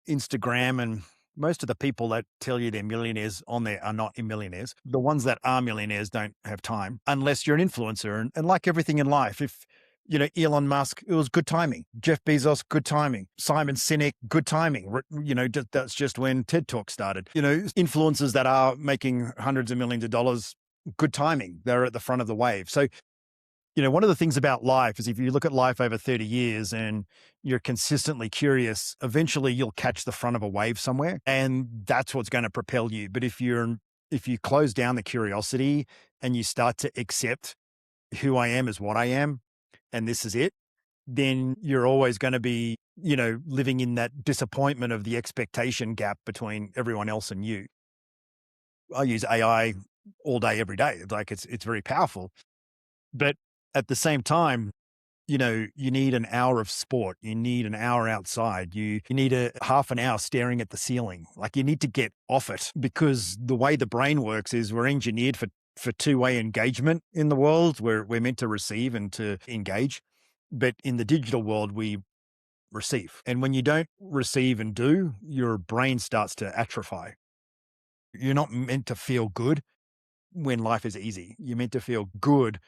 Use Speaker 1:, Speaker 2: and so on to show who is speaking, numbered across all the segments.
Speaker 1: Instagram and most of the people that tell you they're millionaires on there are not millionaires. The ones that are millionaires don't have time unless you're an influencer. And like everything in life, if Elon Musk, it was good timing. Jeff Bezos, good timing. Simon Sinek, good timing. That's just when TED Talk started. Influencers that are making hundreds of millions of dollars, good timing. They're at the front of the wave. So, one of the things about life is if you look at life over 30 years and you're consistently curious, eventually you'll catch the front of a wave somewhere, and that's what's going to propel you. But if you close down the curiosity and you start to accept who I am is what I am, and this is it, then you're always going to be, living in that disappointment of the expectation gap between everyone else and you. I use AI all day, every day. Like it's very powerful, but at the same time, you need an hour of sport. You need an hour outside. You need a half an hour staring at the ceiling. Like you need to get off it, because the way the brain works is we're engineered for two-way engagement in the world. We're meant to receive and to engage. But in the digital world, we receive. And when you don't receive and do, your brain starts to atrophy. You're not meant to feel good when life is easy. You're meant to feel good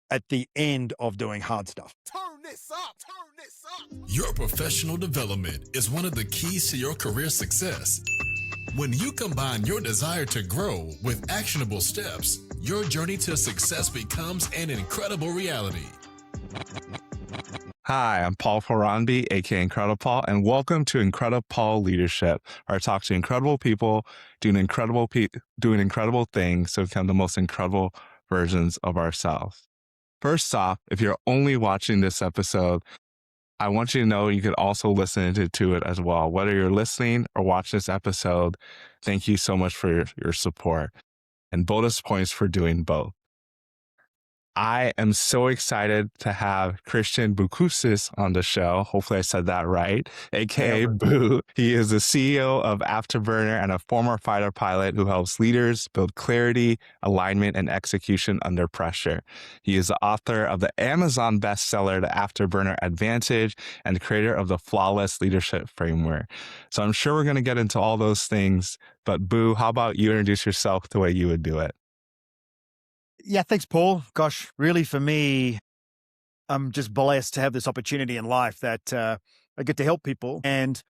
Speaker 1: at the end of doing hard stuff.
Speaker 2: Turn this up, turn this up.
Speaker 3: Your professional development is one of the keys to your career success. When you combine your desire to grow with actionable steps, your journey to success becomes an incredible reality.
Speaker 4: Hi, I'm Paul Faronbi, aka IncrediPaul, and welcome to IncrediPaul Leadership, where I talk to incredible people doing incredible things to become the most incredible versions of ourselves. First off, if you're only watching this episode, I want you to know you could also listen to it as well. Whether you're listening or watching this episode, thank you so much for your support, and bonus points for doing both. I am so excited to have Christian Boucousis on the show. Hopefully I said that right, aka Boo. He is the CEO of Afterburner and a former fighter pilot who helps leaders build clarity, alignment, and execution under pressure. He is the author of the Amazon bestseller, The Afterburner Advantage, and creator of the Flawless Leadership Framework. So I'm sure we're going to get into all those things, but Boo, how about you introduce yourself the way you would do it?
Speaker 1: Yeah, thanks, Paul. Gosh, really for me, I'm just blessed to have this opportunity in life that I get to help people, and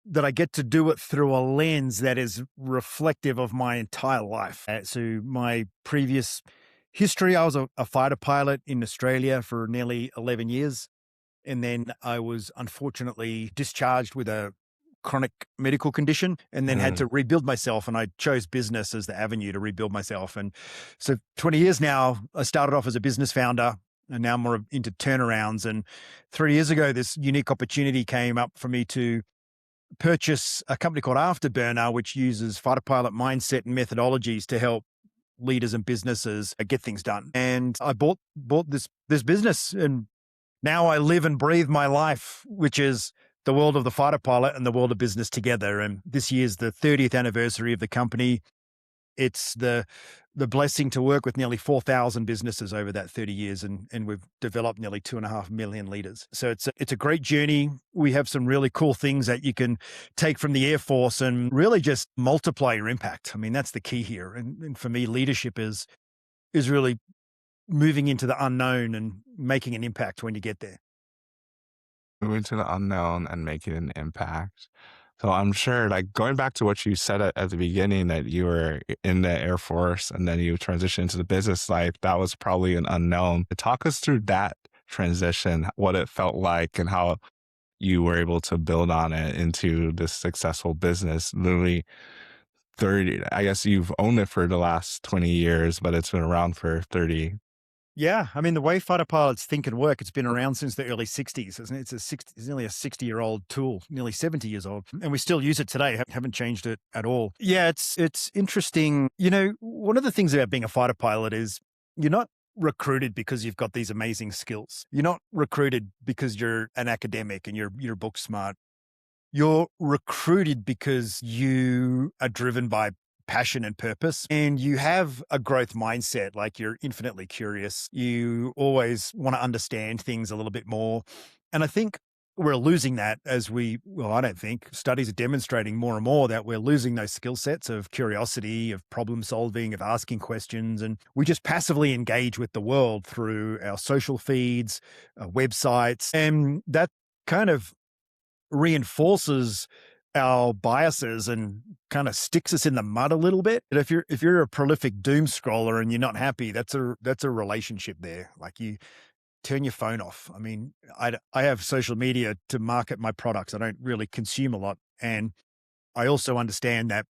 Speaker 1: that I get to do it through a lens that is reflective of my entire life. So my previous history, I was a fighter pilot in Australia for nearly 11 years. And then I was unfortunately discharged with a chronic medical condition, and then had to rebuild myself. And I chose business as the avenue to rebuild myself. And so 20 years now, I started off as a business founder, and now I'm more into turnarounds. And 3 years ago, this unique opportunity came up for me to purchase a company called Afterburner, which uses fighter pilot mindset and methodologies to help leaders and businesses get things done. And I bought this business, and now I live and breathe my life, which is the world of the fighter pilot and the world of business together. And this year's the 30th anniversary of the company. It's the blessing to work with nearly 4,000 businesses over that 30 years. And we've developed nearly 2.5 million leaders. So it's a great journey. We have some really cool things that you can take from the Air Force and really just multiply your impact. I mean, that's the key here. And for me, leadership is really moving into the unknown and making an impact when you get there.
Speaker 4: Moving to the unknown and making an impact. So I'm sure, like, going back to what you said at the beginning, that you were in the Air Force and then you transitioned into the business life, that was probably an unknown. Talk us through that transition, what it felt like and how you were able to build on it into this successful business. Literally 30, I guess you've owned it for the last 20 years, but it's been around for 30.
Speaker 1: Yeah. I mean, the way fighter pilots think and work, it's been around since the early 60s, isn't it? It's nearly a 60-year-old tool, nearly 70 years old. And we still use it today. Haven't changed it at all. Yeah, it's interesting. One of the things about being a fighter pilot is you're not recruited because you've got these amazing skills. You're not recruited because you're an academic and you're book smart. You're recruited because you are driven by passion and purpose, and you have a growth mindset. Like, you're infinitely curious. You always want to understand things a little bit more. And I think we're losing that I don't think studies are demonstrating more and more that we're losing those skill sets of curiosity, of problem solving, of asking questions. And we just passively engage with the world through our social feeds, websites. And that kind of reinforces our biases and kind of sticks us in the mud a little bit. But if you're a prolific doom scroller and you're not happy, that's a relationship there. Like, you turn your phone off. I mean, I have social media to market my products. I don't really consume a lot. And I also understand that,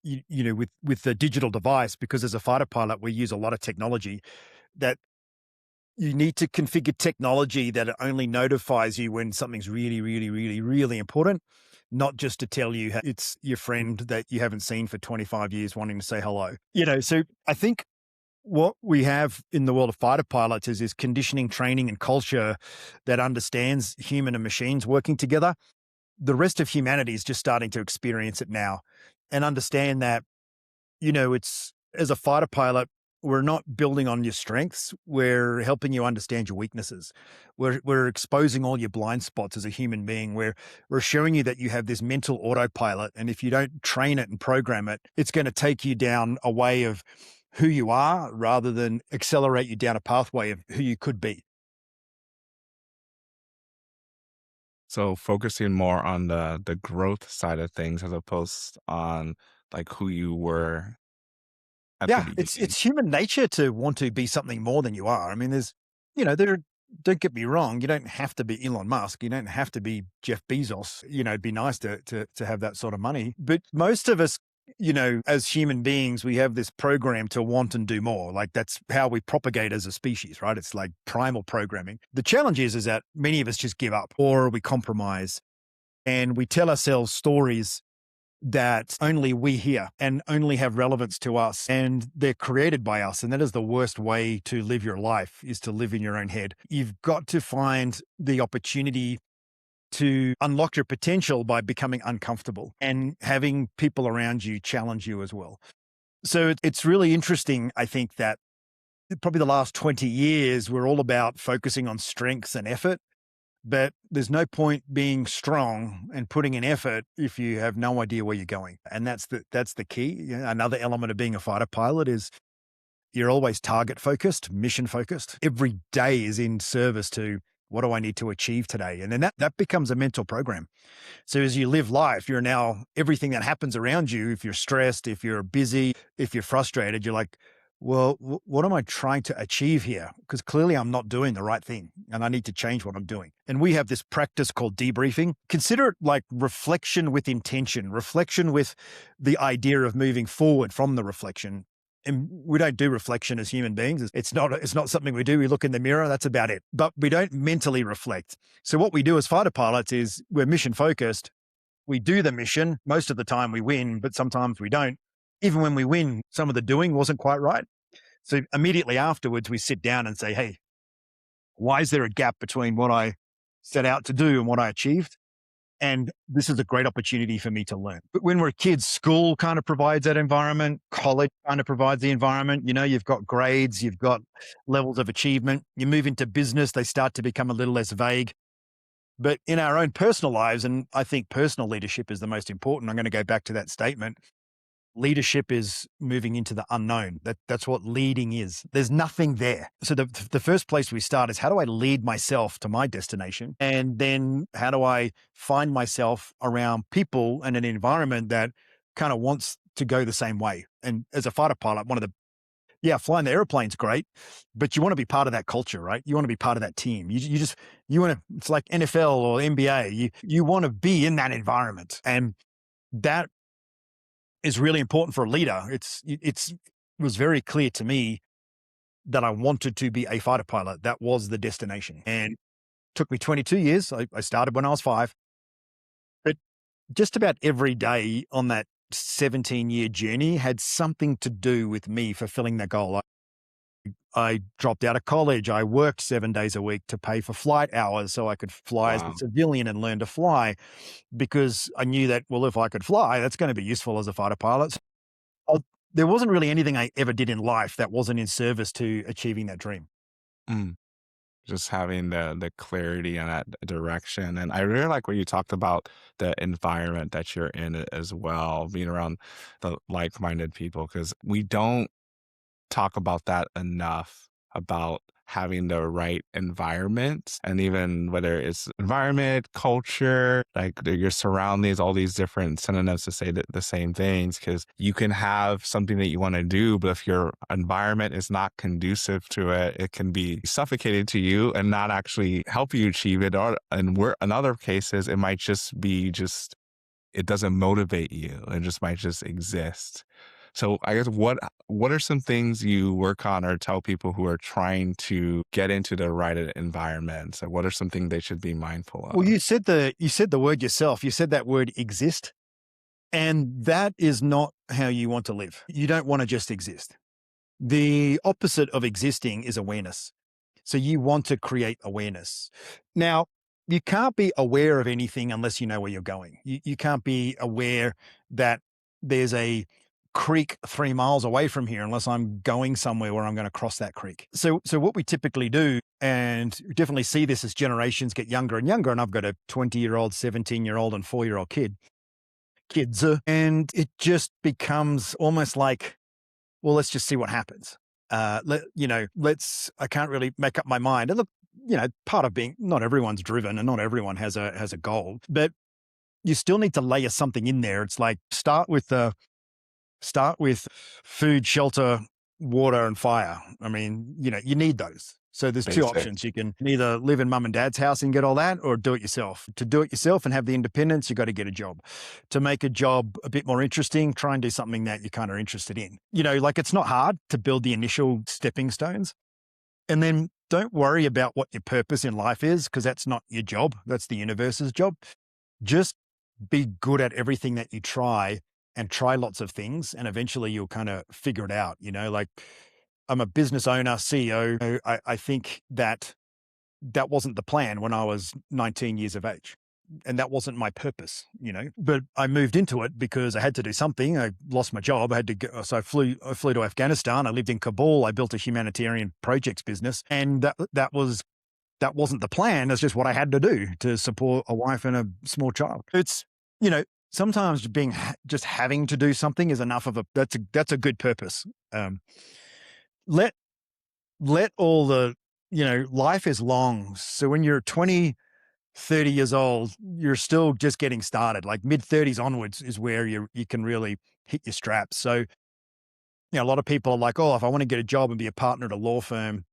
Speaker 1: you know, with the digital device, because as a fighter pilot, we use a lot of technology, that you need to configure technology that it only notifies you when something's really, really, really, really important, not just to tell you it's your friend that you haven't seen for 25 years wanting to say hello. You know, so I think what we have in the world of fighter pilots is this conditioning, training, and culture that understands human and machines working together. The rest of humanity is just starting to experience it now and understand that, you know, it's, as a fighter pilot, we're not building on your strengths. We're helping you understand your weaknesses. We're exposing all your blind spots as a human being. We're showing you that you have this mental autopilot. And if you don't train it and program it, it's going to take you down a way of who you are rather than accelerate you down a pathway of who you could be.
Speaker 4: So focusing more on the growth side of things as opposed on like who you were at the
Speaker 1: Yeah,
Speaker 4: beginning.
Speaker 1: it's human nature to want to be something more than you are. I mean, don't get me wrong, you don't have to be Elon Musk, you don't have to be Jeff Bezos. You know, it'd be nice to have that sort of money. But most of us, you know, as human beings, we have this program to want and do more. Like, that's how we propagate as a species, right? It's like primal programming. The challenge is that many of us just give up or we compromise, and we tell ourselves stories that only we hear and only have relevance to us, and they're created by us. And that is the worst way to live your life, is to live in your own head. You've got to find the opportunity to unlock your potential by becoming uncomfortable and having people around you challenge you as well. So it's really interesting, I think, that probably the last 20 years, we're all about focusing on strengths and effort. But there's no point being strong and putting in effort if you have no idea where you're going. And that's the key. You know, another element of being a fighter pilot is you're always target focused, mission focused. Every day is in service to, what do I need to achieve today? And then that becomes a mental program. So as you live life, you're now, everything that happens around you, if you're stressed, if you're busy, if you're frustrated, you're like, well, what am I trying to achieve here? Because clearly I'm not doing the right thing and I need to change what I'm doing. And we have this practice called debriefing. Consider it like reflection with intention, reflection with the idea of moving forward from the reflection. And we don't do reflection as human beings. It's not something we do. We look in the mirror, that's about it. But we don't mentally reflect. So what we do as fighter pilots is we're mission focused. We do the mission. Most of the time we win, but sometimes we don't. Even when we win, some of the doing wasn't quite right. So immediately afterwards, we sit down and say, hey, why is there a gap between what I set out to do and what I achieved? And this is a great opportunity for me to learn. But when we're kids, school kind of provides that environment. College kind of provides the environment. You know, you've got grades, you've got levels of achievement. You move into business, they start to become a little less vague. But in our own personal lives, and I think personal leadership is the most important. I'm going to go back to that statement. Leadership is moving into the unknown. That's what leading is. There's nothing there. So the first place we start is, how do I lead myself to my destination? And then how do I find myself around people and an environment that kind of wants to go the same way? And as a fighter pilot, flying the airplane's great, but you want to be part of that culture, right? You want to be part of that team. You want to, it's like NFL or NBA. You want to be in that environment. And that is really important for a leader. It was very clear to me that I wanted to be a fighter pilot. That was the destination. And it took me 22 years. I started when I was 5. But just about every day on that 17-year journey had something to do with me fulfilling that goal. I dropped out of college. I worked 7 days a week to pay for flight hours so I could fly as a civilian and learn to fly, because I knew that, well, if I could fly, that's going to be useful as a fighter pilot. There wasn't really anything I ever did in life that wasn't in service to achieving that dream.
Speaker 4: Mm. just having the clarity and that direction. And I really like what you talked about the environment that you're in as well, being around the like-minded people, because we don't talk about that enough about having the right environment, and even whether it's environment, culture, like your surroundings, all these different synonyms to say the same things, because you can have something that you want to do, but if your environment is not conducive to it, it can be suffocating to you and not actually help you achieve it. Or, and in other cases, it might just be it doesn't motivate you. It just might just exist. So I guess what are some things you work on or tell people who are trying to get into the right environment? So what are some things they should be mindful of?
Speaker 1: Well, you said the word yourself. You said that word exist, and that is not how you want to live. You don't want to just exist. The opposite of existing is awareness. So you want to create awareness. Now, you can't be aware of anything unless you know where you're going. You can't be aware that there's a creek 3 miles away from here unless I'm going somewhere where I'm going to cross that creek. So what we typically do, and definitely see this as generations get younger and younger, and I've got a 20-year-old, 17-year-old, and 4-year-old kids, and it just becomes almost like, well, let's just see what happens. I can't really make up my mind. And look, part of being, not everyone's driven and not everyone has a goal, but you still need to layer something in there. It's like start with food, shelter, water, and fire. I mean, you need those. So there's two options. You can either live in mum and dad's house and get all that, or do it yourself. To do it yourself and have the independence, you got to get a job. To make a job a bit more interesting, try and do something that you kind of are interested in. Like it's not hard to build the initial stepping stones. And then don't worry about what your purpose in life is, because that's not your job. That's the universe's job. Just be good at everything that you try, and try lots of things, and eventually you'll kind of figure it out. Like I'm a business owner, CEO. I think that wasn't the plan when I was 19 years of age. And that wasn't my purpose, but I moved into it because I had to do something. I lost my job. I had to go, so I flew to Afghanistan. I lived in Kabul. I built a humanitarian projects business, and that wasn't the plan. That's just what I had to do to support a wife and a small child. It's, sometimes just having to do something is enough of that's a good purpose. Let all the, life is long. So when you're 20, 30 years old, you're still just getting started. Like mid-30s onwards is where you can really hit your straps. So, a lot of people are like, oh, if I want to get a job and be a partner at a law firm,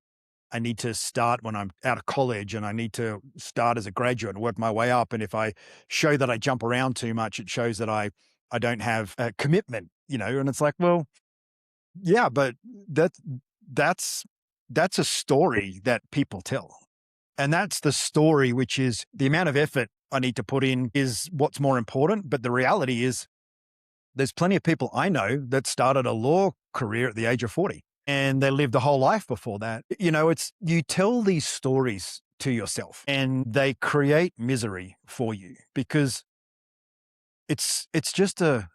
Speaker 1: I need to start when I'm out of college, and I need to start as a graduate and work my way up. And if I show that I jump around too much, it shows that I don't have a commitment, and it's like, well, yeah, but that's a story that people tell. And that's the story, which is the amount of effort I need to put in is what's more important. But the reality is there's plenty of people I know that started a law career at the age of 40. And they lived a whole life before that. You tell these stories to yourself, and they create misery for you, because it's just a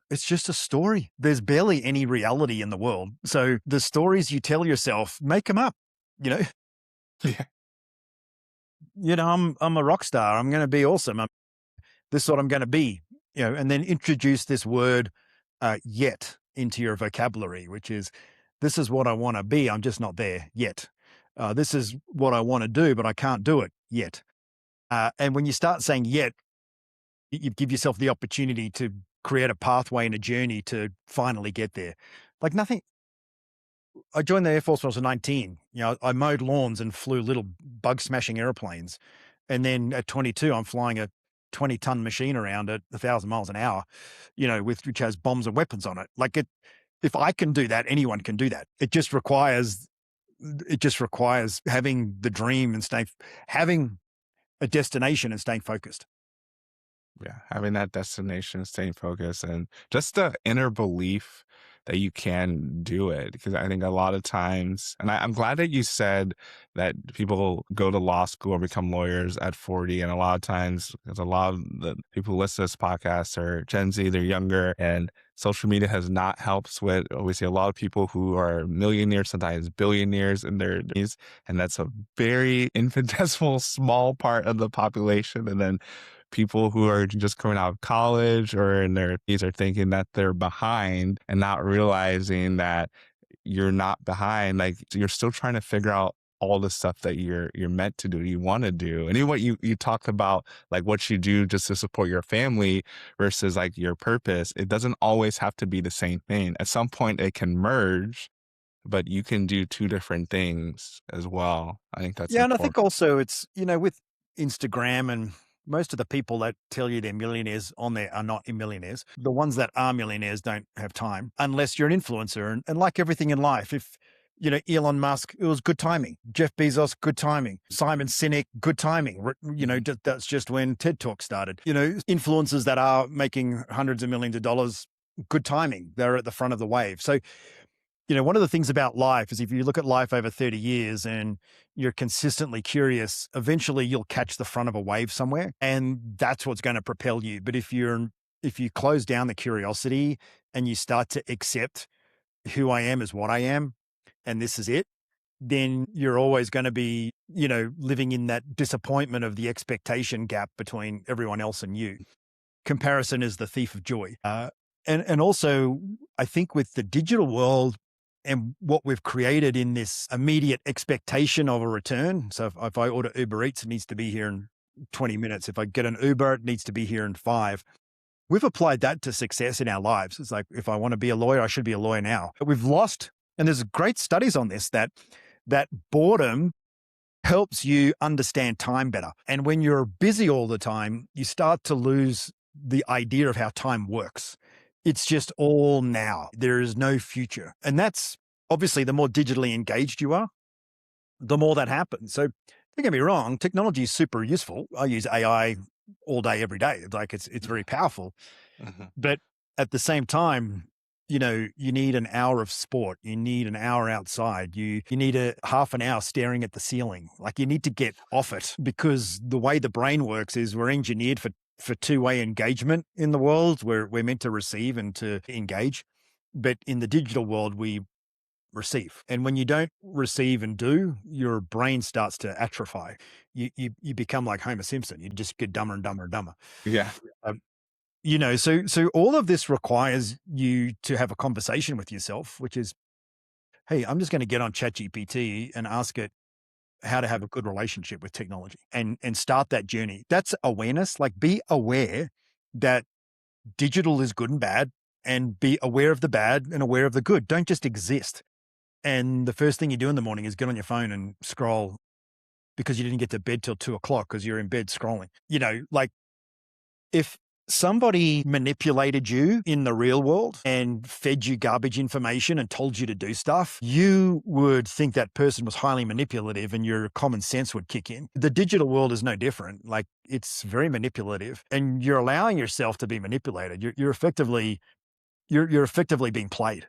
Speaker 1: story. There's barely any reality in the world. So the stories you tell yourself, make them up.
Speaker 4: Yeah.
Speaker 1: I'm a rock star. I'm going to be awesome. This is what I'm going to be. And then introduce this word yet into your vocabulary, which is, this is what I want to be. I'm just not there yet. This is what I want to do, but I can't do it yet. And when you start saying yet, you give yourself the opportunity to create a pathway and a journey to finally get there. Like nothing. I joined the Air Force when I was 19. I mowed lawns and flew little bug smashing airplanes. And then at 22, I'm flying a 20-ton machine around at 1,000 miles an hour, which has bombs and weapons on it. Like if I can do that, anyone can do that. It just requires having the dream and having a destination and staying focused.
Speaker 4: Yeah, having that destination, staying focused, and just the inner belief that you can do it. Because I think a lot of times, and I'm glad that you said that people go to law school or become lawyers at 40. And a lot of times, because a lot of the people who listen to this podcast are Gen Z, they're younger. And social media has not helped with, we see a lot of people who are millionaires, sometimes billionaires in their days, and that's a very infinitesimal small part of the population. And then people who are just coming out of college or in their teens are thinking that they're behind and not realizing that you're not behind. Like, you're still trying to figure out all the stuff that you're meant to do, you want to do. And even what you talked about, like what you do just to support your family versus like your purpose, it doesn't always have to be the same thing. At some point it can merge, but you can do two different things as well. I think that's
Speaker 1: Yeah, and I think
Speaker 4: important.
Speaker 1: also it's, with Instagram and most of the people that tell you they're millionaires on there are not millionaires. The ones that are millionaires don't have time unless you're an influencer. And like everything in life, if, Elon Musk, it was good timing. Jeff Bezos, good timing. Simon Sinek, good timing. That's just when TED Talk started. Influencers that are making hundreds of millions of dollars, good timing. They're at the front of the wave. So, one of the things about life is if you look at life over 30 years and you're consistently curious, eventually you'll catch the front of a wave somewhere, and that's what's going to propel you. But if you close down the curiosity and you start to accept who I am is what I am, and this is it, then you're always going to be, living in that disappointment of the expectation gap between everyone else and you. Comparison is the thief of joy. And also, I think with the digital world, and what we've created in this immediate expectation of a return. So if I order Uber Eats, it needs to be here in 20 minutes. If I get an Uber, it needs to be here in 5. We've applied that to success in our lives. It's like, if I want to be a lawyer, I should be a lawyer now. But we've lost, and there's great studies on this, that boredom helps you understand time better. And when you're busy all the time, you start to lose the idea of how time works. It's just all now. There is no future. And that's obviously the more digitally engaged you are, the more that happens. So don't get me wrong, technology is super useful. I use AI all day, every day. Like it's very powerful.
Speaker 4: Mhm.
Speaker 1: But at the same time, you need an hour of sport. You need an hour outside. You need a half an hour staring at the ceiling. Like, you need to get off it, because the way the brain works is we're engineered for two-way engagement in the world. We're meant to receive and to engage. But in the digital world, we receive. And when you don't receive and do, your brain starts to atrophy. You become like Homer Simpson. You just get dumber and dumber and dumber.
Speaker 4: Yeah.
Speaker 1: So all of this requires you to have a conversation with yourself, which is, hey, I'm just going to get on ChatGPT and ask it how to have a good relationship with technology and start that journey. That's awareness. Like, be aware that digital is good and bad, and be aware of the bad and aware of the good. Don't just exist. And the first thing you do in the morning is get on your phone and scroll because you didn't get to bed till 2:00 because you're in bed scrolling. Like, if somebody manipulated you in the real world and fed you garbage information and told you to do stuff, you would think that person was highly manipulative and your common sense would kick in. The digital world is no different. Like, it's very manipulative, and you're allowing yourself to be manipulated. You're effectively being played.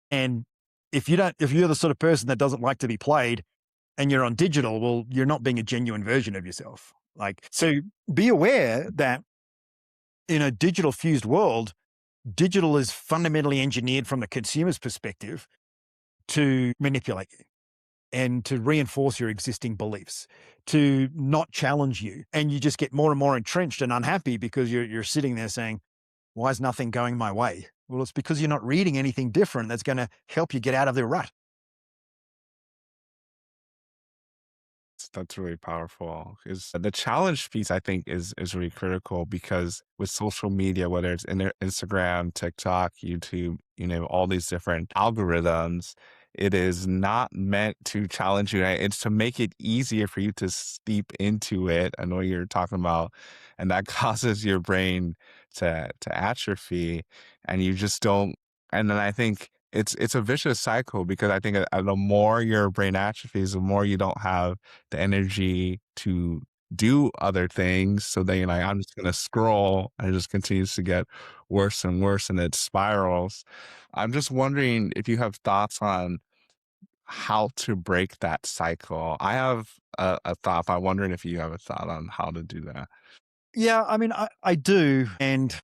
Speaker 1: And if you're the sort of person that doesn't like to be played and you're on digital, well, you're not being a genuine version of yourself. Like, so be aware that in a digital fused world, digital is fundamentally engineered from the consumer's perspective to manipulate you and to reinforce your existing beliefs, to not challenge you. And you just get more and more entrenched and unhappy because you're sitting there saying, why is nothing going my way? Well, it's because you're not reading anything different that's going to help you get out of the rut.
Speaker 4: That's really powerful. Is the challenge piece, I think, is really critical, because with social media, whether it's in Instagram, TikTok, YouTube, all these different algorithms, it is not meant to challenge you. Right? It's to make it easier for you to steep into it. I know you're talking about, and that causes your brain to atrophy, and you just don't. And then I think it's a vicious cycle, because I think the more your brain atrophies, the more you don't have the energy to do other things. So then you're like, I'm just going to scroll, and it just continues to get worse and worse, and it spirals. I'm just wondering if you have thoughts on how to break that cycle. I have a thought, but I'm wondering if you have a thought on how to do that.
Speaker 1: Yeah, I mean, I do. And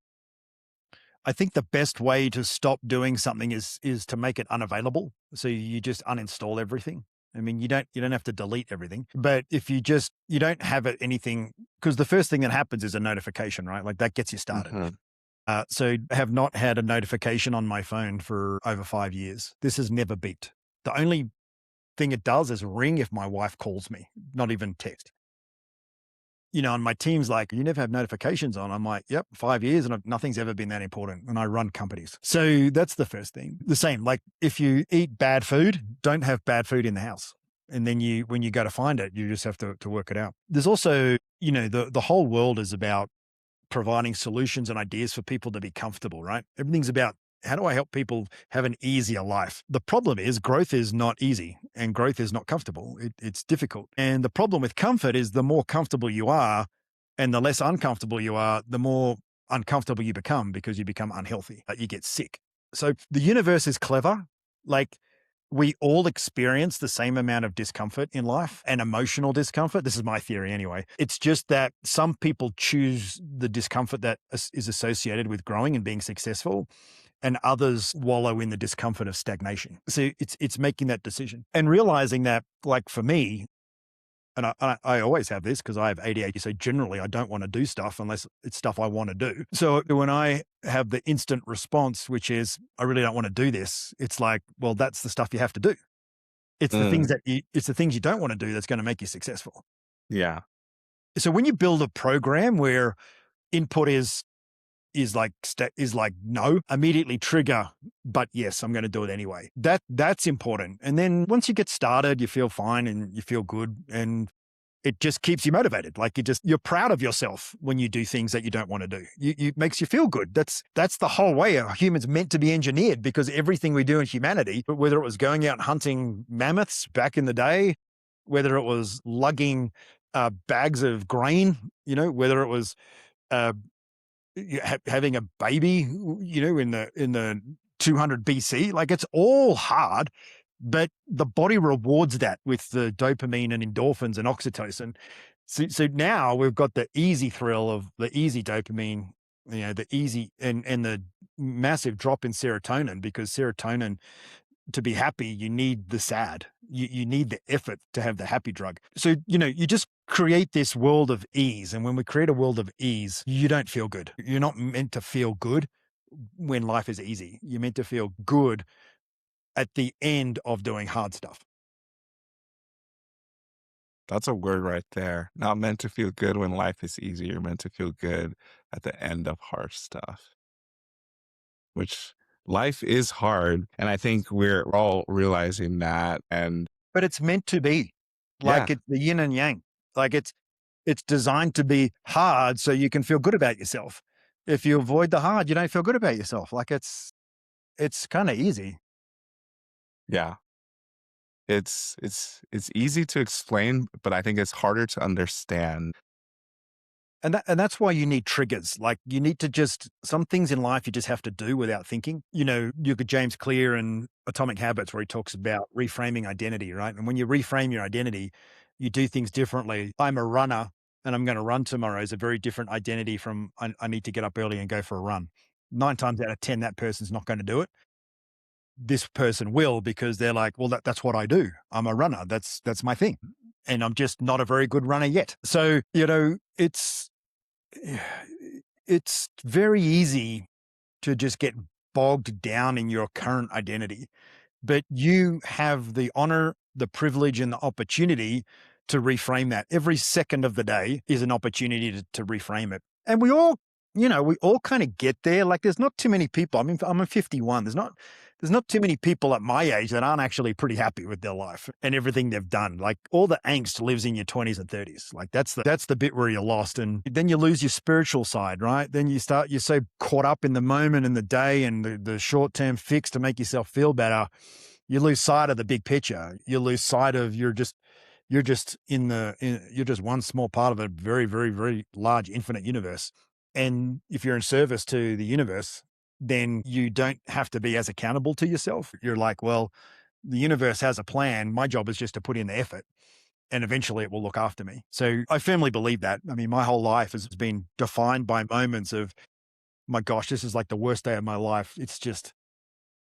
Speaker 1: I think the best way to stop doing something is to make it unavailable. So you just uninstall everything. I mean, you don't have to delete everything, but if you don't have it anything, because the first thing that happens is a notification, right? Like that gets you started. So I have not had a notification on my phone for over 5 years. This has never beeped. The only thing it does is ring if my wife calls me, not even text. And my team's like, you never have notifications on. I'm like, yep, 5 years and nothing's ever been that important. And I run companies. So that's the first thing. The same, like if you eat bad food, don't have bad food in the house. And then when you go to find it, you just have to work it out. There's also, the whole world is about providing solutions and ideas for people to be comfortable, right? Everything's about how do I help people have an easier life? The problem is growth is not easy and growth is not comfortable. It's difficult. And the problem with comfort is the more comfortable you are and the less uncomfortable you are, the more uncomfortable you become because you become unhealthy. You get sick. So the universe is clever. Like we all experience the same amount of discomfort in life and emotional discomfort. This is my theory anyway. It's just that some people choose the discomfort that is associated with growing and being successful, and others wallow in the discomfort of stagnation. So it's making that decision and realizing that, like for me, and I always have this because I have ADHD. So generally I don't want to do stuff unless it's stuff I want to do. So when I have the instant response, which is, I really don't want to do this, it's like, well, that's the stuff you have to do. It's the things it's the things you don't want to do that's going to make you successful.
Speaker 4: Yeah.
Speaker 1: So when you build a program where input is like no, immediately trigger, but yes, I'm going to do it anyway. That's important. And then once you get started, you feel fine and you feel good, and it just keeps you motivated. Like you're proud of yourself when you do things that you don't want to do. It makes you feel good. That's the whole way a human's meant to be engineered, because everything we do in humanity, whether it was going out hunting mammoths back in the day, whether it was lugging bags of grain, whether it was having a baby, in the 200 BC, like it's all hard, but the body rewards that with the dopamine and endorphins and oxytocin. So now we've got the easy thrill of the easy dopamine, the easy and the massive drop in serotonin, because serotonin, to be happy, you need the sad. You need the effort to have the happy drug. So, you just create this world of ease. And when we create a world of ease, you don't feel good. You're not meant to feel good when life is easy. You're meant to feel good at the end of doing hard stuff.
Speaker 4: That's a word right there. Not meant to feel good when life is easy. You're meant to feel good at the end of hard stuff, which life is hard. And I think we're all realizing that.
Speaker 1: But it's meant to be. Like it's the yin and yang. Like it's designed to be hard so you can feel good about yourself. If you avoid the hard, you don't feel good about yourself. Like it's kind of easy.
Speaker 4: Yeah. It's easy to explain, but I think it's harder to understand.
Speaker 1: And that's why you need triggers. Like you need to some things in life you just have to do without thinking. You got James Clear in Atomic Habits where he talks about reframing identity, right? And when you reframe your identity, you do things differently. I'm a runner and I'm going to run tomorrow is a very different identity from I need to get up early and go for a run. 9 times out of 10, that person's not going to do it. This person will, because they're like, well, that's what I do. I'm a runner. That's my thing. And I'm just not a very good runner yet. So, it's very easy to just get bogged down in your current identity, but you have the honor, the privilege, and the opportunity to reframe that. Every second of the day is an opportunity to reframe it. And we all kind of get there. Like there's not too many people. I mean, I'm 51. There's not too many people at my age that aren't actually pretty happy with their life and everything they've done. Like all the angst lives in your 20s and 30s. Like that's the bit where you're lost. And then you lose your spiritual side, right? Then you're so caught up in the moment and the day and the short-term fix to make yourself feel better. You lose sight of the big picture. You lose sight of you're just one small part of a very, very, very large infinite universe. And if you're in service to the universe, then you don't have to be as accountable to yourself. You're like, well, the universe has a plan. My job is just to put in the effort and eventually it will look after me. So I firmly believe that. I mean, my whole life has been defined by moments of my gosh, this is like the worst day of my life. It's just,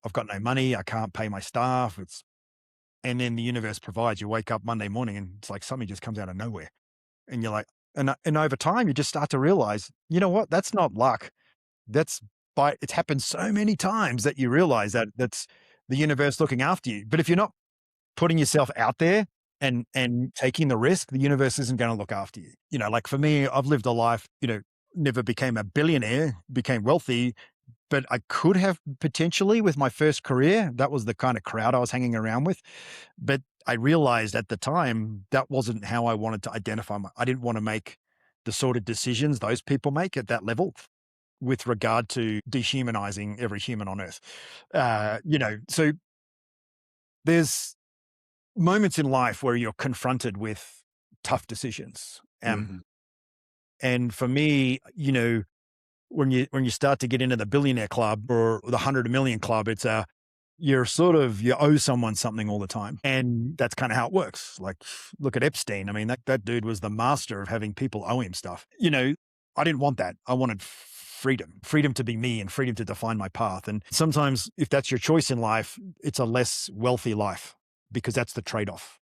Speaker 1: I've got no money. I can't pay my staff. And then the universe provides. You wake up Monday morning and it's like something just comes out of nowhere. And you're like, and over time, you just start to realize, you know what? That's not luck. That's it's happened so many times that you realize that that's the universe looking after you. But if you're not putting yourself out there and taking the risk, the universe isn't going to look after you. Like for me, I've lived a life, never became a billionaire, became wealthy, but I could have potentially with my first career. That was the kind of crowd I was hanging around with. But I realized at the time that wasn't how I wanted to identify I didn't want to make the sort of decisions those people make at that level with regard to dehumanizing every human on earth. So there's moments in life where you're confronted with tough decisions. And for me, when you start to get into the billionaire club or the 100 million club, it's you owe someone something all the time. And that's kind of how it works. Like, look at Epstein. I mean, that dude was the master of having people owe him stuff. I didn't want that. I wanted freedom to be me and freedom to define my path. And sometimes if that's your choice in life, it's a less wealthy life because that's the trade-off.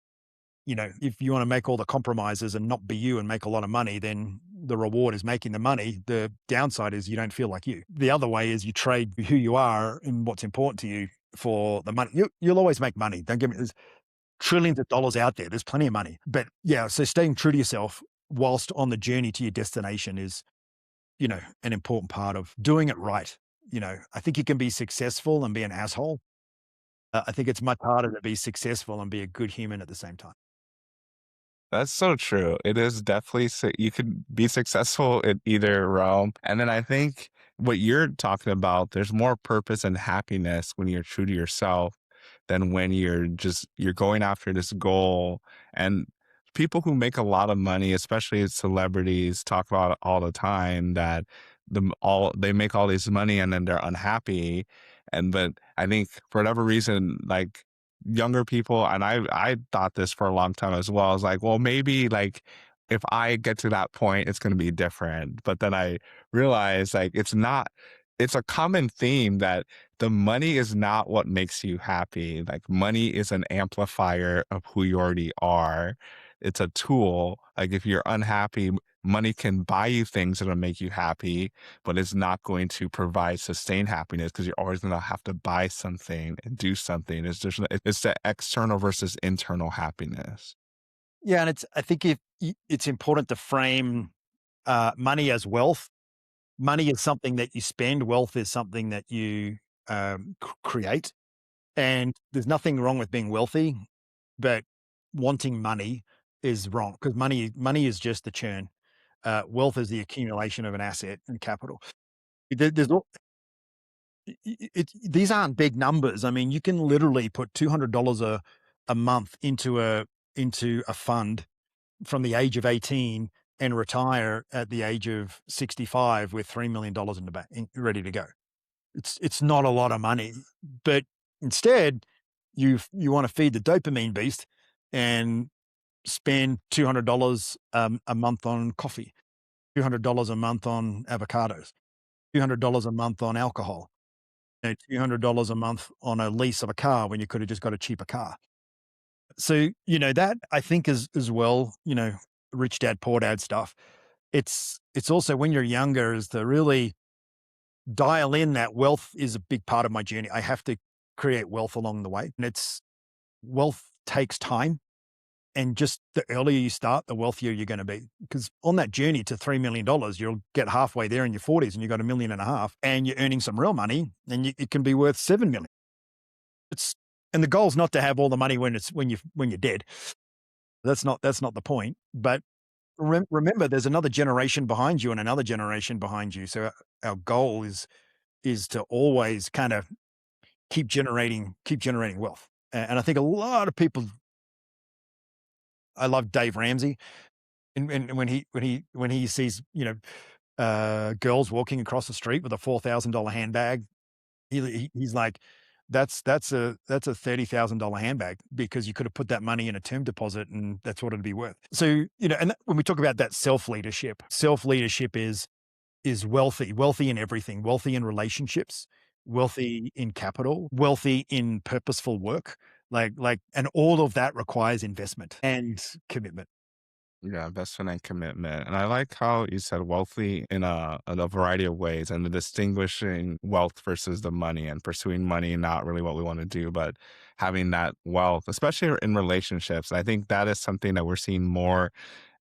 Speaker 1: If you want to make all the compromises and not be you and make a lot of money, then the reward is making the money. The downside is you don't feel like you. The other way is you trade who you are and what's important to you for the money. You'll always make money. Don't get me, there's trillions of dollars out there. There's plenty of money. But yeah, so staying true to yourself whilst on the journey to your destination is, an important part of doing it right. I think you can be successful and be an asshole. I think it's much harder to be successful and be a good human at the same time.
Speaker 4: That's so true. It is definitely, you can be successful in either realm. And then I think what you're talking about, there's more purpose and happiness when you're true to yourself than when you're going after this goal. And people who make a lot of money, especially celebrities, talk about it all the time that they make all this money and then they're unhappy. But I think for whatever reason, like younger people, and I thought this for a long time as well. I was like, well, maybe like if I get to that point, it's going to be different. But then I realized like it's not. It's a common theme that the money is not what makes you happy. Like money is an amplifier of who you already are. It's a tool. Like if you're unhappy, money can buy you things that'll make you happy, but it's not going to provide sustained happiness because you're always going to have to buy something and do something. It's the external versus internal happiness.
Speaker 1: Yeah. And I think it's important to frame money as wealth. Money is something that you spend. Wealth is something that you create. And there's nothing wrong with being wealthy, but wanting money is wrong because money is just the churn. Wealth is the accumulation of an asset and capital. These aren't big numbers. I mean, you can literally put $200 a month into a fund from the age of 18 and retire at the age of 65 with $3 million in the bank, ready to go. It's not a lot of money, but instead you want to feed the dopamine beast and spend $200 a month on coffee, $200 a month on avocados, $200 a month on alcohol, $200 a month on a lease of a car when you could have just got a cheaper car. So, that I think is as well, rich dad, poor dad stuff. It's also when you're younger is to really dial in that wealth is a big part of my journey. I have to create wealth along the way. And wealth takes time. And just the earlier you start, the wealthier you're going to be. Because on that journey to $3 million, you'll get halfway there in your 40s and you've got $1.5 million and you're earning some real money and it can be worth $7 million. And the goal is not to have all the money when you're dead. That's not the point. But remember, there's another generation behind you and another generation behind you. So our goal is to always kind of keep generating wealth. And I think a lot of people. I love Dave Ramsey, and when he sees girls walking across the street with a $4,000 handbag, he's like, that's a $30,000 handbag because you could have put that money in a term deposit and that's what it'd be worth. So and when we talk about that self leadership is is wealthy in everything, wealthy in relationships, wealthy in capital, wealthy in purposeful work. And all of that requires investment and commitment.
Speaker 4: Yeah, investment and commitment. And I like how you said wealthy in a variety of ways and the distinguishing wealth versus the money and pursuing money, not really what we want to do, but having that wealth, especially in relationships. I think that is something that we're seeing more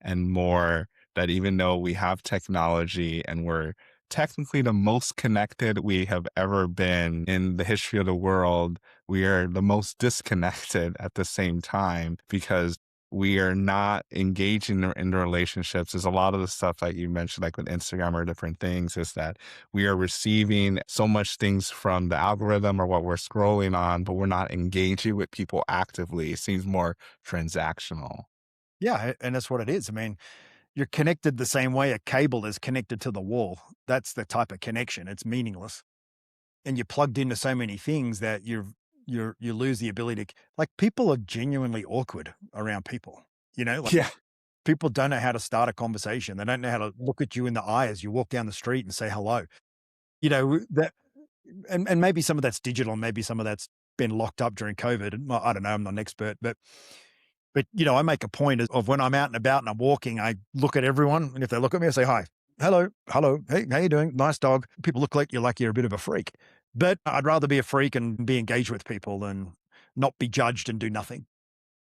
Speaker 4: and more, that even though we have technology and we're technically the most connected we have ever been in the history of the world, we are the most disconnected at the same time because we are not engaging in the relationships. There's a lot of the stuff like you mentioned, like with Instagram or different things, is that we are receiving so much things from the algorithm or what we're scrolling on, but we're not engaging with people actively. It seems more transactional.
Speaker 1: Yeah, and that's what it is. I mean, you're connected the same way a cable is connected to the wall. That's the type of connection. It's meaningless. And you're plugged into so many things that you lose the ability to, like, people are genuinely awkward around people, like
Speaker 4: Yeah.
Speaker 1: people don't know how to start a conversation. They don't know how to look at you in the eye as you walk down the street and say hello. That, and maybe some of that's digital, maybe some of that's been locked up during COVID. Well, I don't know. I'm not an expert, but I make a point of when I'm out and about and I'm walking, I look at everyone, and if they look at me, I say hi, hello, hey, how you doing? Nice dog. People look like you're a bit of a freak, but I'd rather be a freak and be engaged with people than not be judged and do nothing.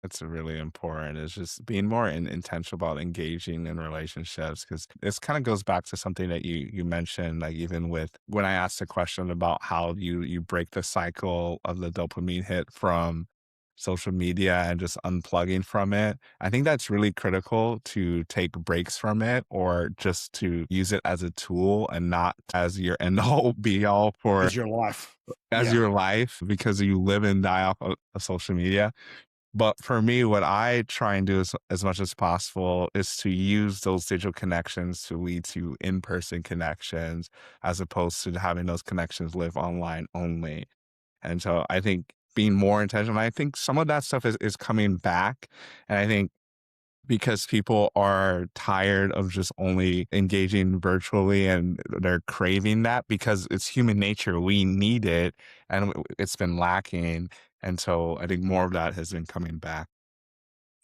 Speaker 4: That's really important. It's just being more intentional about engaging in relationships because this kind of goes back to something that you mentioned, like even with when I asked a question about how you break the cycle of the dopamine hit from social media and just unplugging from it. I think that's really critical to take breaks from it or just to use it as a tool and not as your end all be all for
Speaker 1: Is your life.
Speaker 4: as
Speaker 1: Yeah.
Speaker 4: your life because you live and die off of social media. But for me, what I try and do as much as possible is to use those digital connections to lead to in-person connections as opposed to having those connections live online only. And so I think being more intentional, I think some of that stuff is coming back. And I think because people are tired of just only engaging virtually and they're craving that because it's human nature. We need it and it's been lacking. And so I think more of that has been coming back.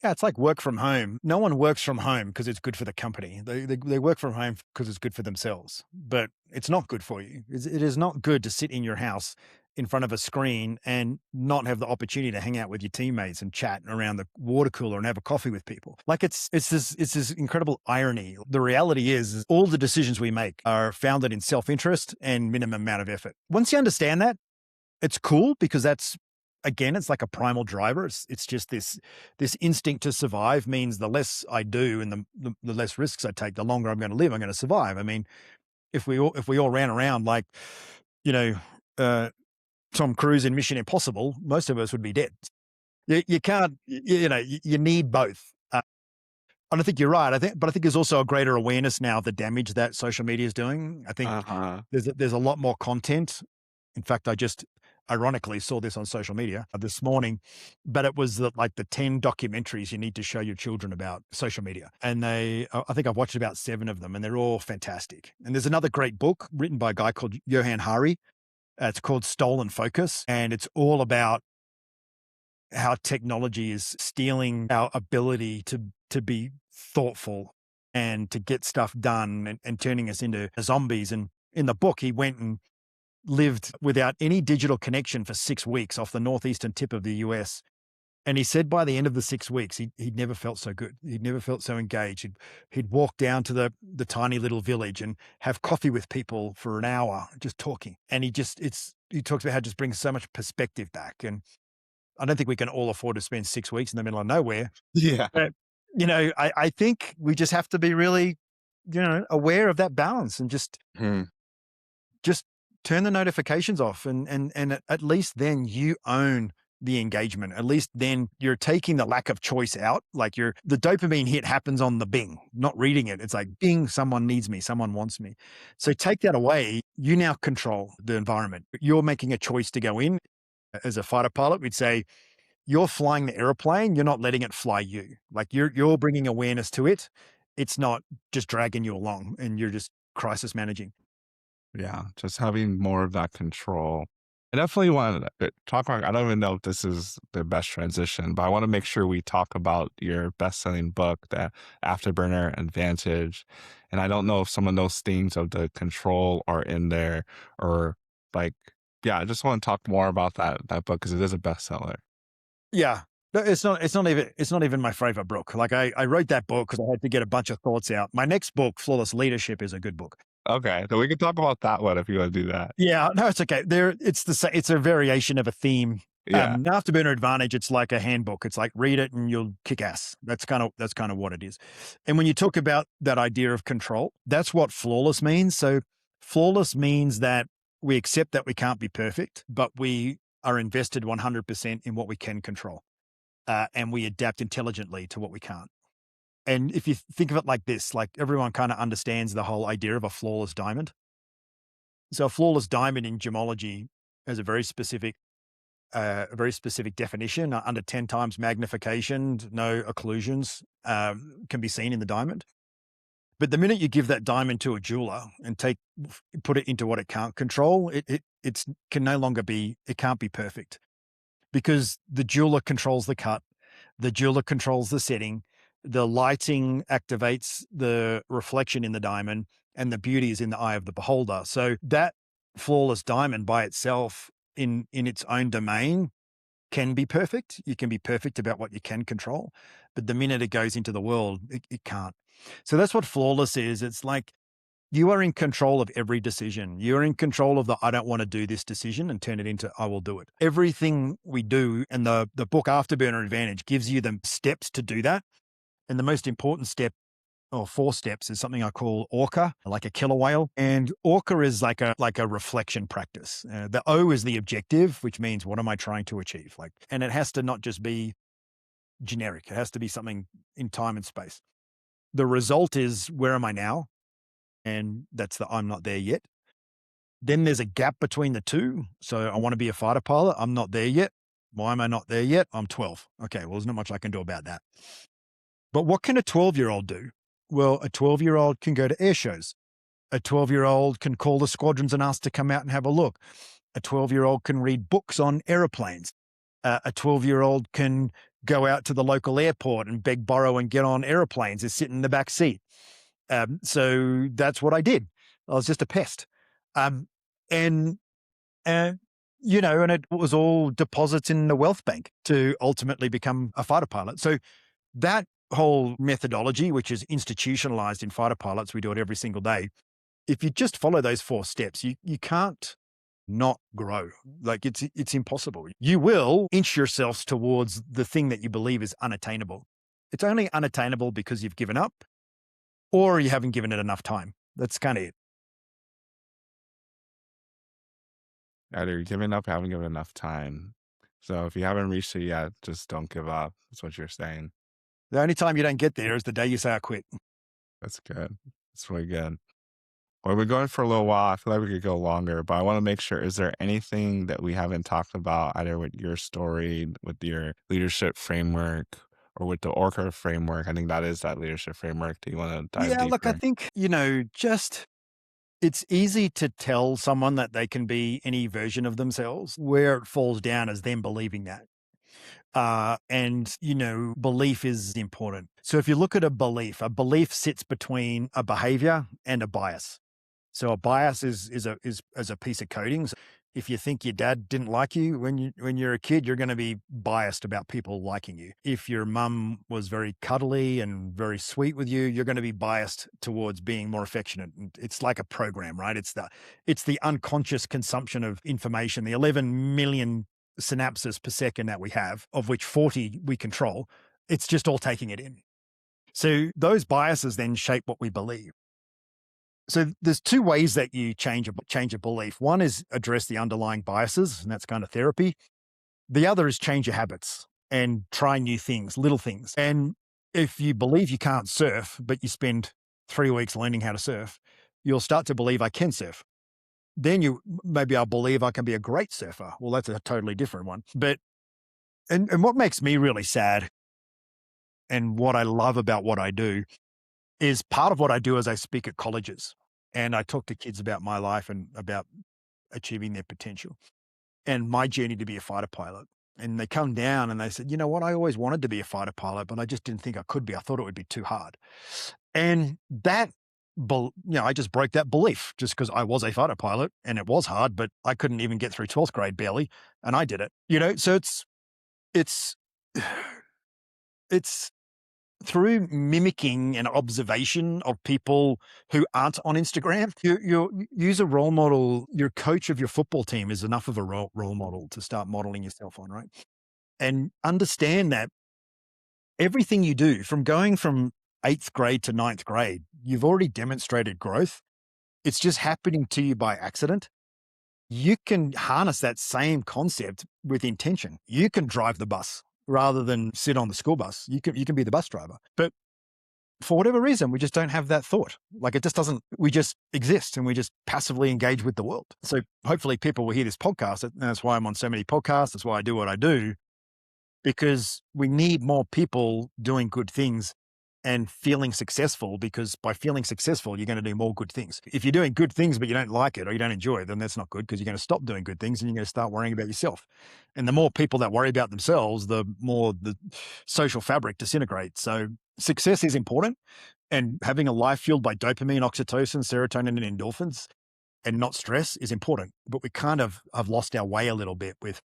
Speaker 1: Yeah, it's like work from home. No one works from home because it's good for the company. They work from home because it's good for themselves, but it's not good for you. It is not good to sit in your house in front of a screen and not have the opportunity to hang out with your teammates and chat around the water cooler and have a coffee with people. Like it's this incredible irony. The reality is all the decisions we make are founded in self-interest and minimum amount of effort. Once you understand that, it's cool because that's, again, it's like a primal driver. It's just this instinct to survive means the less I do and the less risks I take, the longer I'm going to live. I'm going to survive. I mean, if we all ran around like, you know, uh, Tom Cruise in Mission Impossible, most of us would be dead. You can't, you need both. I don't think you're right. But I think there's also a greater awareness now of the damage that social media is doing. I think
Speaker 4: Uh-huh.
Speaker 1: there's a lot more content. In fact, I just ironically saw this on social media this morning, but it was like the 10 documentaries you need to show your children about social media. And I think I've watched about 7 of them and they're all fantastic. And there's another great book written by a guy called Johan Hari. It's called Stolen Focus. And it's all about how technology is stealing our ability to be thoughtful and to get stuff done and turning us into zombies. And in the book, he went and lived without any digital connection for 6 weeks off the northeastern tip of the US. And he said by the end of the 6 weeks, he'd never felt so good. He'd never felt so engaged. He'd walk down to the tiny little village and have coffee with people for an hour, just talking. And he talks about how it just brings so much perspective back. And I don't think we can all afford to spend 6 weeks in the middle of nowhere.
Speaker 4: Yeah.
Speaker 1: But, I think we just have to be really, aware of that balance and just
Speaker 4: Hmm.
Speaker 1: turn the notifications off and at least then you own the engagement. At least then you're taking the lack of choice out. Like the dopamine hit happens on the bing, not reading it. It's like bing, someone needs me, someone wants me. So take that away. You now control the environment. You're making a choice to go in. As a fighter pilot, we'd say you're flying the airplane. You're not letting it fly you. Like you're bringing awareness to it. It's not just dragging you along and you're just crisis managing.
Speaker 4: Yeah, just having more of that control. I definitely want to talk about, I don't even know if this is the best transition, but I want to make sure we talk about your best-selling book, the Afterburner Advantage. And I don't know if some of those themes of the control are in there or like, yeah, I just want to talk more about that book because it is a bestseller.
Speaker 1: Yeah. No, it's not even my favorite book. Like I wrote that book because I had to get a bunch of thoughts out. My next book, Flawless Leadership, is a good book.
Speaker 4: Okay, so we can talk about that one if you want to do that.
Speaker 1: Yeah, no, it's okay. It's a variation of a theme.
Speaker 4: Yeah.
Speaker 1: Afterburner Advantage, it's like a handbook. It's like read it and you'll kick ass. That's kind of what it is. And when you talk about that idea of control, that's what flawless means. So flawless means that we accept that we can't be perfect, but we are invested 100% in what we can control, and we adapt intelligently to what we can't. And if you think of it like this, like everyone kind of understands the whole idea of a flawless diamond. So a flawless diamond in gemology has a very specific definition. Under 10 times magnification, no occlusions can be seen in the diamond. But the minute you give that diamond to a jeweler and put it into what it can't control, it can't be perfect, because the jeweler controls the cut, the jeweler controls the setting, the lighting activates the reflection in the diamond, and the beauty is in the eye of the beholder. So that flawless diamond by itself in its own domain can be perfect. You can be perfect about what you can control, but the minute it goes into the world, it can't. So that's what flawless is. It's like you are in control of every decision. You're in control of the I don't want to do this decision and turn it into I will do it. Everything we do, and the book Afterburner Advantage gives you the steps to do that. And the most important step, or 4 steps, is something I call ORCA, like a killer whale. And ORCA is like a reflection practice. The O is the objective, which means what am I trying to achieve? And it has to not just be generic. It has to be something in time and space. The result is where am I now? And that's the I'm not there yet. Then there's a gap between the two. So I want to be a fighter pilot. I'm not there yet. Why am I not there yet? I'm 12. Okay, well, there's not much I can do about that. But what can a 12-year-old do? Well, a 12-year-old can go to air shows. A 12-year-old can call the squadrons and ask to come out and have a look. A 12-year-old can read books on aeroplanes. A 12-year-old can go out to the local airport and beg, borrow, and get on airplanes and sit in the back seat. So that's what I did. I was just a pest. And it was all deposits in the wealth bank to ultimately become a fighter pilot. So that whole methodology, which is institutionalized in fighter pilots, we do it every single day. If you just follow those 4 steps, you can't not grow. Like it's impossible. You will inch yourselves towards the thing that you believe is unattainable. It's only unattainable because you've given up or you haven't given it enough time. That's kind of it.
Speaker 4: Either you're giving up, haven't given enough time. So if you haven't reached it yet, just don't give up. That's what you're saying.
Speaker 1: The only time you don't get there is the day you say I quit.
Speaker 4: That's good. That's really good. Well, we're going for a little while. I feel like we could go longer, but I want to make sure, is there anything that we haven't talked about, either with your story, with your leadership framework, or with the ORCA framework? I think that is that leadership framework. Do you want to dive deeper?
Speaker 1: Yeah, look, I think, it's easy to tell someone that they can be any version of themselves. Where it falls down is them believing that. Belief is important. So if you look at a belief sits between a behavior and a bias. So a bias is a piece of coding. So if you think your dad didn't like you when you're a kid, you're going to be biased about people liking you. If your mum was very cuddly and very sweet with you, you're going to be biased towards being more affectionate. It's like a program, right? It's the unconscious consumption of information, the 11 million synapses per second that we have, of which 40 we control. It's just all taking it in. So those biases then shape what we believe. So there's 2 ways that you change a belief. One is address the underlying biases, and that's kind of therapy. The other is change your habits and try new things, little things. And if you believe you can't surf, but you spend 3 weeks learning how to surf, you'll start to believe I can surf. Then maybe I'll believe I can be a great surfer. Well, that's a totally different one. But, and what makes me really sad and what I love about what I do is part of what I do is I speak at colleges. And I talk to kids about my life and about achieving their potential and my journey to be a fighter pilot. And they come down and they said, you know what? I always wanted to be a fighter pilot, but I just didn't think I could be. I thought it would be too hard. And that, I just broke that belief just because I was a fighter pilot and it was hard, but I couldn't even get through 12th grade barely. And I did it, so it's, it's through mimicking and observation of people who aren't on Instagram. You use a role model. Your coach of your football team is enough of a role model to start modeling yourself on, right? And understand that everything you do from going from 8th grade to 9th grade, you've already demonstrated growth. It's just happening to you by accident. You can harness that same concept with intention. You can drive the bus rather than sit on the school bus. You can be the bus driver. But for whatever reason, we just don't have that thought. Like it just doesn't, we just exist and we just passively engage with the world. So hopefully people will hear this podcast. And that's why I'm on so many podcasts. That's why I do what I do, because we need more people doing good things and feeling successful, because by feeling successful, you're going to do more good things. If you're doing good things, but you don't like it or you don't enjoy it, then that's not good, because you're going to stop doing good things and you're going to start worrying about yourself. And the more people that worry about themselves, the more the social fabric disintegrates. So success is important, and having a life fueled by dopamine, oxytocin, serotonin, and endorphins and not stress is important. But we kind of have lost our way a little bit with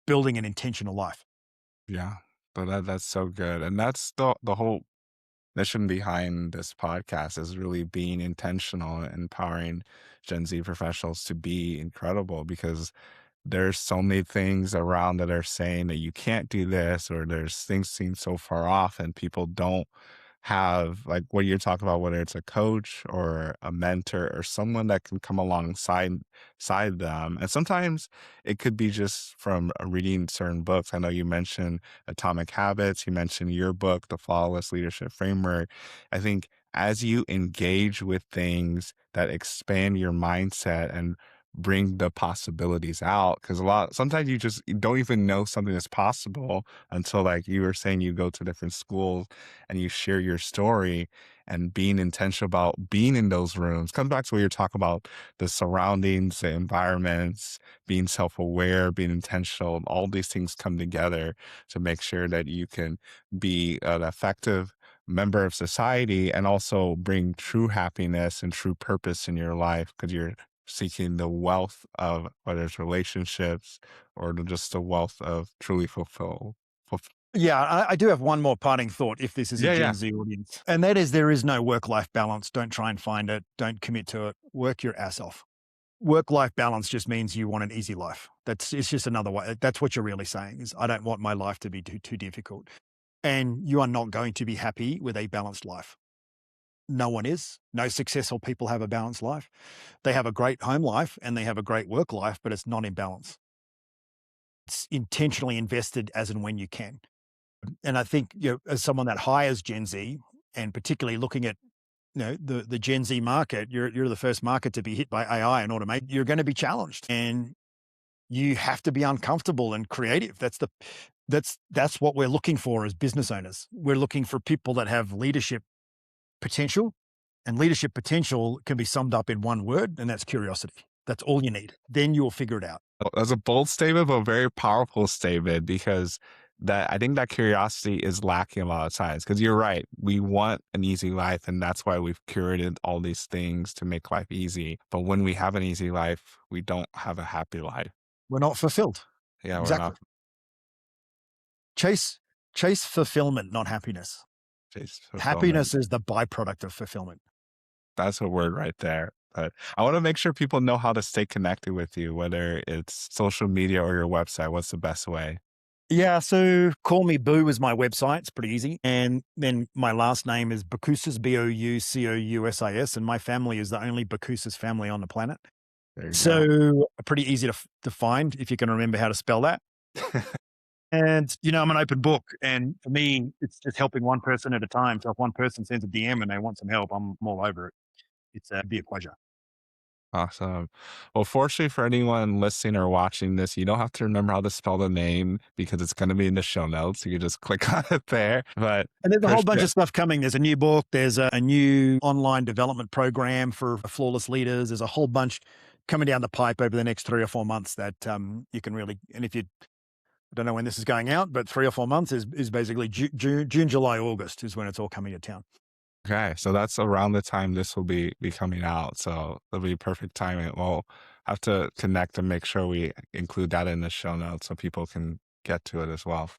Speaker 1: building an intentional life.
Speaker 4: Yeah, but that's so good. And that's the whole mission behind this podcast, is really being intentional and empowering Gen Z professionals to be incredible, because there's so many things around that are saying that you can't do this, or there's things seem so far off, and people don't have like what you're talking about, whether it's a coach or a mentor or someone that can come alongside side them. And sometimes it could be just from reading certain books. I know you mentioned Atomic Habits, you mentioned your book, The Flawless Leadership Framework. I think as you engage with things that expand your mindset and bring the possibilities out, because sometimes you don't even know something is possible until, like you were saying, you go to different schools and you share your story, and being intentional about being in those rooms comes back to what you're talking about, the surroundings, the environments, being self-aware, being intentional. All these things come together to make sure that you can be an effective member of society and also bring true happiness and true purpose in your life, because you're seeking the wealth of, whether it's relationships or just the wealth of truly fulfill.
Speaker 1: Yeah, I do have one more parting thought if this is a
Speaker 4: Yeah,
Speaker 1: Gen
Speaker 4: yeah.
Speaker 1: Z audience. And that is, there is no work-life balance. Don't try and find it. Don't commit to it. Work your ass off. Work-life balance just means you want an easy life. It's just another way. That's what you're really saying, is I don't want my life to be too difficult. And you are not going to be happy with a balanced life. No one is. No successful people have a balanced life. They have a great home life and they have a great work life, but it's not in balance. It's intentionally invested as and when you can. And I think, as someone that hires Gen Z, and particularly looking at the Gen Z market, you're the first market to be hit by AI and automate. You're going to be challenged, and you have to be uncomfortable and creative. That's what we're looking for as business owners. We're looking for people that have leadership potential, and leadership potential can be summed up in one word, and that's curiosity. That's all you need. Then you will figure it out.
Speaker 4: That's a bold statement, but a very powerful statement, because that I think that curiosity is lacking a lot of times. Because you're right, we want an easy life, and that's why we've curated all these things to make life easy. But when we have an easy life, we don't have a happy life.
Speaker 1: We're not fulfilled.
Speaker 4: Yeah, we're
Speaker 1: Exactly.
Speaker 4: not.
Speaker 1: Chase fulfillment, not happiness.
Speaker 4: Chase fulfillment.
Speaker 1: Happiness is the byproduct of fulfillment.
Speaker 4: That's a word right there. But I want to make sure people know how to stay connected with you, whether it's social media or your website. What's the best way?
Speaker 1: Yeah, so Call Me Boo is my website. It's pretty easy. And then my last name is Boucousis, Boucousis, and my family is the only Boucousis family on the planet.
Speaker 4: There you go.
Speaker 1: So pretty easy to find if you can remember how to spell that. And, I'm an open book. And for me, it's just helping one person at a time. So if one person sends a DM and they want some help, I'm all over it. It's be a pleasure.
Speaker 4: Awesome. Well, fortunately for anyone listening or watching this, you don't have to remember how to spell the name because it's going to be in the show notes. You can just click on it there. But
Speaker 1: And there's a whole bunch
Speaker 4: Christian,
Speaker 1: of stuff coming. There's a new book. There's a new online development program for flawless leaders. There's a whole bunch coming down the pipe over the next 3 or 4 months that you can really, and if you I don't know when this is going out, but 3 or 4 months is basically June, July, August is when it's all coming to town.
Speaker 4: okay, so that's around the time this will be coming out. So it'll be perfect timing. We'll have to connect and make sure we include that in the show notes so people can get to it as well.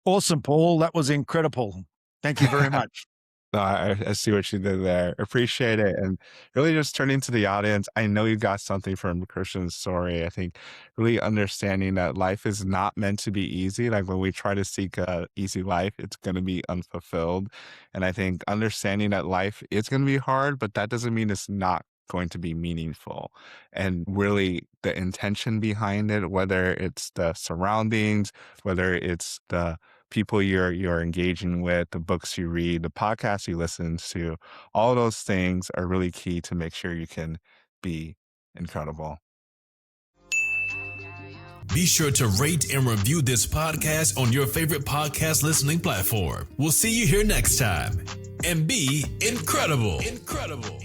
Speaker 1: Awesome, Paul. That was incredible. Thank you very much.
Speaker 4: No, I see what you did there. Appreciate it. And really just turning to the audience, I know you got something from Christian's story. I think really understanding that life is not meant to be easy. Like when we try to seek a easy life, it's going to be unfulfilled. And I think understanding that life is going to be hard, but that doesn't mean it's not going to be meaningful. And really the intention behind it, whether it's the surroundings, whether it's the people you're engaging with, the books you read, the podcasts you listen to, all those things are really key to make sure you can be incredible.
Speaker 3: Be sure to rate and review this podcast on your favorite podcast listening platform. We'll see you here next time. And be incredible. Incredible.